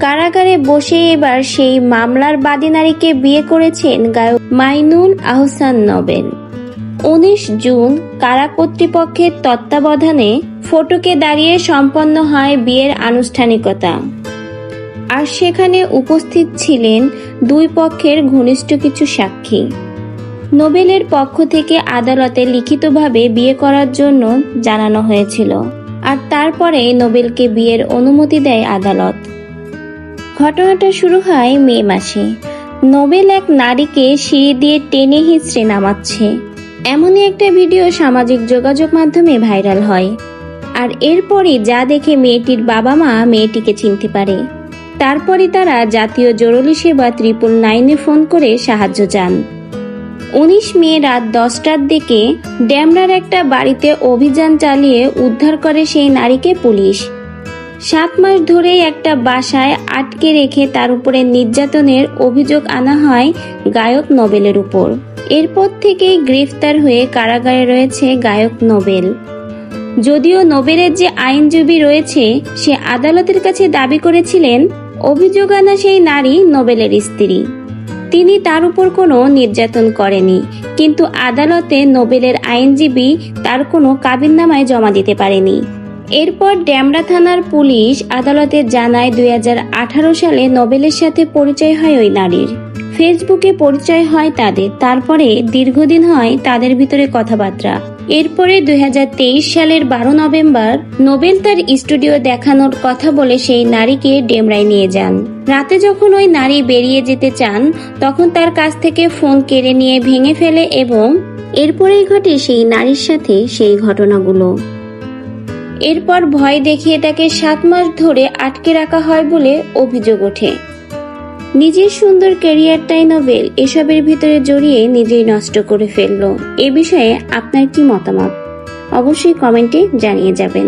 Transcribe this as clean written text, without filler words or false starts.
কারাগারে বসে এবার সেই মামলার বাদী নারীকে বিয়ে করেছেন গায়ক মাইনুল আহসান নোবেল। 19 জুন কারা কর্তৃপক্ষের তত্ত্বাবধানে ফটকে দাঁড়িয়ে সম্পন্ন হয় বিয়ের আনুষ্ঠানিকতা। আর সেখানে উপস্থিত ছিলেন দুই পক্ষের ঘনিষ্ঠ কিছু সাক্ষী। নোবেলের পক্ষ থেকে আদালতে লিখিতভাবে বিয়ে করার জন্য জানানো হয়েছিল, আর তারপরে নোবেলকে বিয়ের অনুমতি দেয় আদালত। ঘটনাটা শুরু হয় মে মাসে। নোবেল এক নারীকে সিঁড়ি দিয়ে টেনে হিঁচড়ে নামাচ্ছে, এমনই একটা ভিডিও সামাজিক যোগাযোগ মাধ্যমে ভাইরাল হয়। আর এরপরই যা দেখে মেয়েটির বাবা মা মেয়েটিকে চিনতে পারে। তারপরই তারা জাতীয় জরুরি সেবা 999-এ ফোন করে সাহায্য চান। 19 মে রাত 10টার দিকে ডেমরার একটা বাড়িতে অভিযান চালিয়ে উদ্ধার করে সেই নারীকে পুলিশ। 7 মাস ধরেই একটা বাসায় আটকে রেখে তার উপরে নির্যাতনের অভিযোগ আনা হয় গায়ক নোবেলের উপর। এরপর থেকেই গ্রেফতার হয়ে কারাগারে রয়েছে গায়ক নোবেল। যদিও নোবেলের যে আইনজীবী রয়েছে সে আদালতের কাছে দাবি করেছিলেন অভিযোগ আনা সেই নারী নোবেলের স্ত্রী, তিনি তার উপর কোনো নির্যাতন করেনি। কিন্তু আদালতে নোবেলের আইনজীবী তার কোনো কাবিননামায় জমা দিতে পারেনি। এরপর ডেমরা থানার পুলিশ আদালতে জানায় 2018 সালে নোবেলের সাথে পরিচয় হয় ওই নারীর। ফেসবুকে পরিচয় হয় তাদের, তারপরে দীর্ঘদিন হয় তাদের ভিতরে কথাবার্তা। এরপরে 2023 সালের 12 নভেম্বর নোবেল তার স্টুডিও দেখানোর কথা বলে সেই নারীকে ডেমরায় নিয়ে যান। রাতে যখন ওই নারী বেরিয়ে যেতে চান তখন তার কাছ থেকে ফোন কেড়ে নিয়ে ভেঙে ফেলে এবং এরপরেই ঘটে সেই নারীর সাথে সেই ঘটনাগুলো। এরপর ভয় দেখিয়ে তাকে 7 মাস ধরে আটকে রাখা হয় বলে অভিযোগ ওঠে। নিজের সুন্দর ক্যারিয়ারটাই নোবেল এসবের ভিতরে জড়িয়ে নিজেই নষ্ট করে ফেললো। এ বিষয়ে আপনার কি মতামত অবশ্যই কমেন্টে জানিয়ে যাবেন।